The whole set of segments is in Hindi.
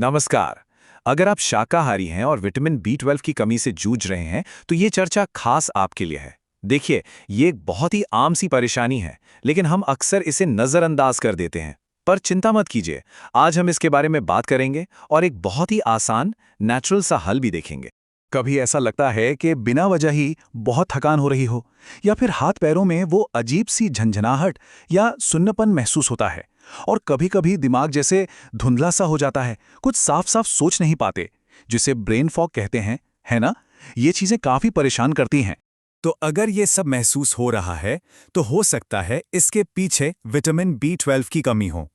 नमस्कार। अगर आप शाकाहारी हैं और विटामिन बी 12 की कमी से जूझ रहे हैं तो ये चर्चा खास आपके लिए है। देखिए, ये एक बहुत ही आम सी परेशानी है, लेकिन हम अक्सर इसे नज़रअंदाज कर देते हैं। पर चिंता मत कीजिए, आज हम इसके बारे में बात करेंगे और एक बहुत ही आसान, नेचुरल सा हल भी देखेंगे। कभी ऐसा लगता है कि बिना वजह ही बहुत थकान हो रही हो, या फिर हाथ पैरों में वो अजीब सी झंझनाहट या सुन्नपन महसूस होता है। और कभी-कभी दिमाग जैसे धुंधला सा हो जाता है, कुछ साफ-साफ सोच नहीं पाते, जिसे ब्रेन फॉग कहते हैं, है ना? ये चीजें काफी परेशान करती हैं। तो अगर ये सब महसूस हो रहा है, तो हो सकता है इसके पीछे विटामिन बी 12 की कमी हो।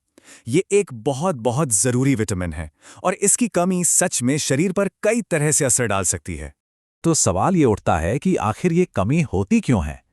ये एक बहुत बहुत ज़रूरी विटामिन है और इसकी कमी सच में शरीर पर कई तरह से असर डाल सकती है। तो सवाल ये उठता है कि आखिर ये कमी होती क्यों है।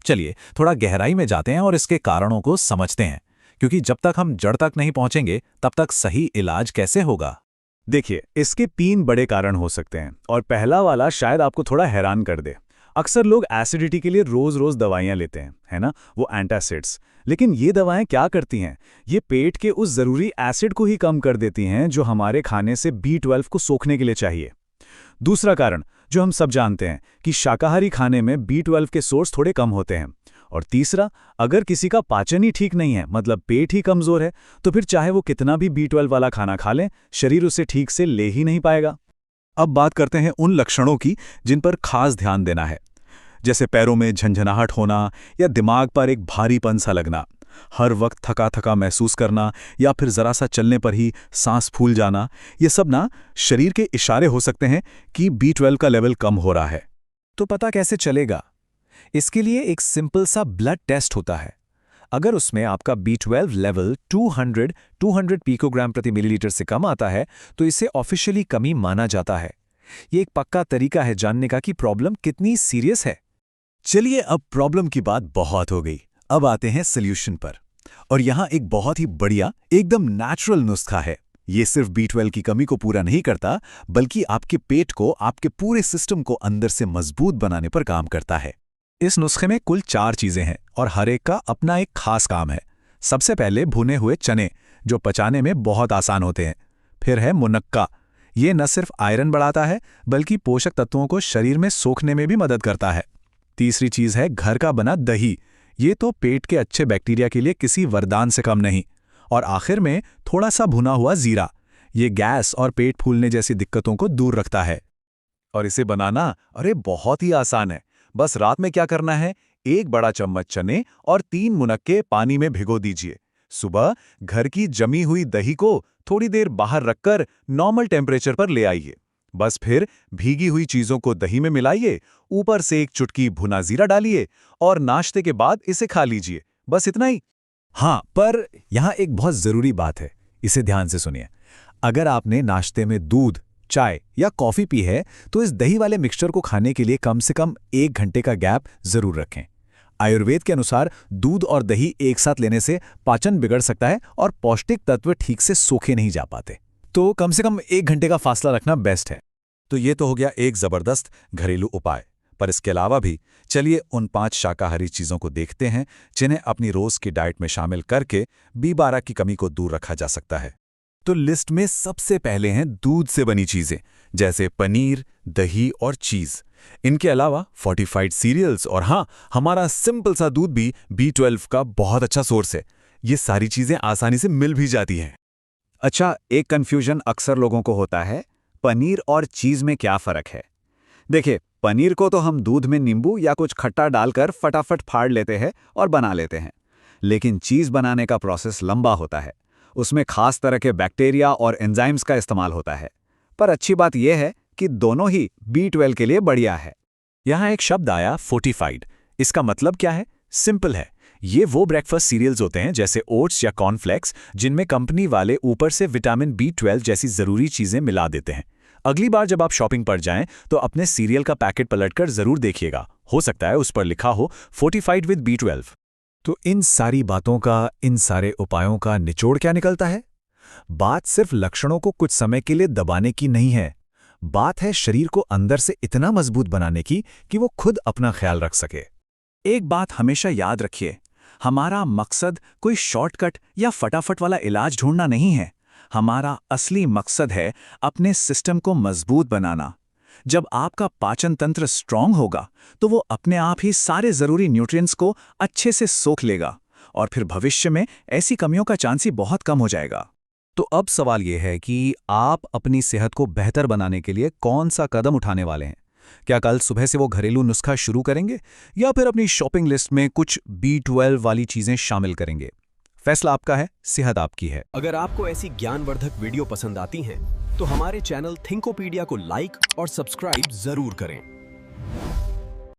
चलिए थोड़ा गहराई में जाते हैं और इसके कारणों को समझते हैं, क्योंकि जब तक हम जड़ तक नहीं पहुंचेंगे तब तक सही इलाज कैसे होगा। देखिए, इसके 3 बड़े कारण हो सकते हैं और पहला वाला शायद आपको थोड़ा हैरान कर दे। अक्सर लोग एसिडिटी के लिए रोज-रोज दवाइयां लेते हैं, है ना? वो एंटासिड्स। लेकिन ये दवाएं क्या करती हैं? ये पेट के उस ज़रूरी एसिड को ही कम कर देती हैं जो हमारे खाने से बी 12 को सोखने के लिए चाहिए। दूसरा कारण, जो हम सब जानते हैं, कि शाकाहारी खाने में बी 12 के सोर्स थोड़े कम होते हैं। और तीसरा, अगर किसी का पाचन ही ठीक नहीं है, मतलब पेट ही कमज़ोर है, तो फिर चाहे वो कितना भी बी 12 वाला खाना खा लें, शरीर उसे ठीक से ले ही नहीं पाएगा। अब बात करते हैं उन लक्षणों की जिन पर खास ध्यान देना है, जैसे पैरों में झंझनाहट होना या दिमाग पर एक भारीपन सा लगना, हर वक्त थका थका महसूस करना, या फिर ज़रा सा चलने पर ही सांस फूल जाना। ये सब ना शरीर के इशारे हो सकते हैं कि बी 12 का लेवल कम हो रहा है। तो पता कैसे चलेगा? इसके लिए एक सिंपल सा ब्लड टेस्ट होता है। अगर उसमें आपका बी 12 लेवल 200 पिकोग्राम प्रति मिलीलीटर से कम आता है तो इसे ऑफिशियली कमी माना जाता है। ये एक पक्का तरीका है जानने का कि प्रॉब्लम कितनी सीरियस है। चलिए, अब प्रॉब्लम की बात बहुत हो गई, अब आते हैं सॉल्यूशन पर। और यहाँ एक बहुत ही बढ़िया, एकदम नेचुरल नुस्खा है। ये सिर्फ बी 12 की कमी को पूरा नहीं करता, बल्कि आपके पेट को, आपके पूरे सिस्टम को अंदर से मजबूत बनाने पर काम करता है। इस नुस्खे में कुल 4 चीजें हैं और हर एक का अपना एक खास काम है। सबसे पहले भुने हुए चने, जो पचाने में बहुत आसान होते हैं। फिर है मुनक्का। ये न सिर्फ आयरन बढ़ाता है, बल्कि पोषक तत्वों को शरीर में सोखने में भी मदद करता है। तीसरी चीज है घर का बना दही। ये तो पेट के अच्छे बैक्टीरिया के लिए किसी वरदान से कम नहीं। और आखिर में थोड़ा सा भुना हुआ जीरा। ये गैस और पेट फूलने जैसी दिक्कतों को दूर रखता है। और इसे बनाना अरे बहुत ही आसान है। बस रात में क्या करना है, 1 बड़ा चम्मच चने और 3 मुनक्के पानी में भिगो दीजिए। सुबह घर की जमी हुई दही को थोड़ी देर बाहर रखकर नॉर्मल टेम्परेचर पर ले आइए। बस फिर भीगी हुई चीजों को दही में मिलाइए, ऊपर से 1 चुटकी भुना जीरा डालिए और नाश्ते के बाद इसे खा लीजिए। बस इतना ही। हाँ, पर यहाँ एक बहुत ज़रूरी बात है, इसे ध्यान से सुनिए। अगर आपने नाश्ते में दूध, चाय या कॉफ़ी पी है तो इस दही वाले मिक्सचर को खाने के लिए कम से कम 1 घंटे का गैप ज़रूर रखें। आयुर्वेद के अनुसार दूध और दही एक साथ लेने से पाचन बिगड़ सकता है और पौष्टिक तत्व ठीक से सोखे नहीं जा पाते। तो कम से कम 1 घंटे का फासला रखना बेस्ट है। तो ये तो हो गया एक जबरदस्त घरेलू उपाय। पर इसके अलावा भी चलिए उन 5 शाकाहारी चीज़ों को देखते हैं जिन्हें अपनी रोज़ की डाइट में शामिल करके बी 12 की कमी को दूर रखा जा सकता है। तो लिस्ट में सबसे पहले हैं दूध से बनी चीजें, जैसे पनीर, दही और चीज। इनके अलावा फोर्टिफाइड सीरियल्स और हाँ, हमारा सिंपल सा दूध भी बी 12 का बहुत अच्छा सोर्स है। ये सारी चीजें आसानी से मिल भी जाती हैं। अच्छा, एक कन्फ्यूजन अक्सर लोगों को होता है, पनीर और चीज़ में क्या फ़र्क है? देखिए, पनीर को तो हम दूध में नींबू या कुछ खट्टा डालकर फटाफट फाड़ लेते हैं और बना लेते हैं। लेकिन चीज़ बनाने का प्रोसेस लंबा होता है। उसमें खास तरह के बैक्टीरिया और एंजाइम्स का इस्तेमाल होता है। पर अच्छी बात यह है कि दोनों ही बी 12 के लिए बढ़िया है। यहाँ एक शब्द आया, फोर्टिफाइड। इसका मतलब क्या है? सिंपल है। ये वो ब्रेकफास्ट सीरियल्स होते हैं जैसे ओट्स या कॉर्नफ्लेक्स, जिनमें कंपनी वाले ऊपर से विटामिन बी 12 जैसी ज़रूरी चीज़ें मिला देते हैं। अगली बार जब आप शॉपिंग पर जाएं तो अपने सीरियल का पैकेट पलटकर ज़रूर देखिएगा। हो सकता है उस पर लिखा हो फोर्टिफाइड विद बी 12। तो इन सारी बातों का, इन सारे उपायों का निचोड़ क्या निकलता है? बात सिर्फ लक्षणों को कुछ समय के लिए दबाने की नहीं है। बात है शरीर को अंदर से इतना मजबूत बनाने की कि वो खुद अपना ख्याल रख सके। एक बात हमेशा याद रखिए, हमारा मकसद कोई शॉर्टकट या फटाफट वाला इलाज ढूंढना नहीं है। हमारा असली मकसद है अपने सिस्टम को मजबूत बनाना। जब आपका पाचन तंत्र स्ट्रांग होगा तो वो अपने आप ही सारे जरूरी न्यूट्रिएंट्स को अच्छे से सोख लेगा और फिर भविष्य में ऐसी कमियों का चांस ही बहुत कम हो जाएगा। तो अब सवाल ये है कि आप अपनी सेहत को बेहतर बनाने के लिए कौन सा कदम उठाने वाले हैं? क्या कल सुबह से वो घरेलू नुस्खा शुरू करेंगे या फिर अपनी शॉपिंग लिस्ट में कुछ B12 वाली चीजें शामिल करेंगे? फैसला आपका है, सेहत आपकी है। अगर आपको ऐसी ज्ञानवर्धक वीडियो पसंद आती हैं, तो हमारे चैनल थिंकोपीडिया को लाइक और सब्सक्राइब जरूर करें।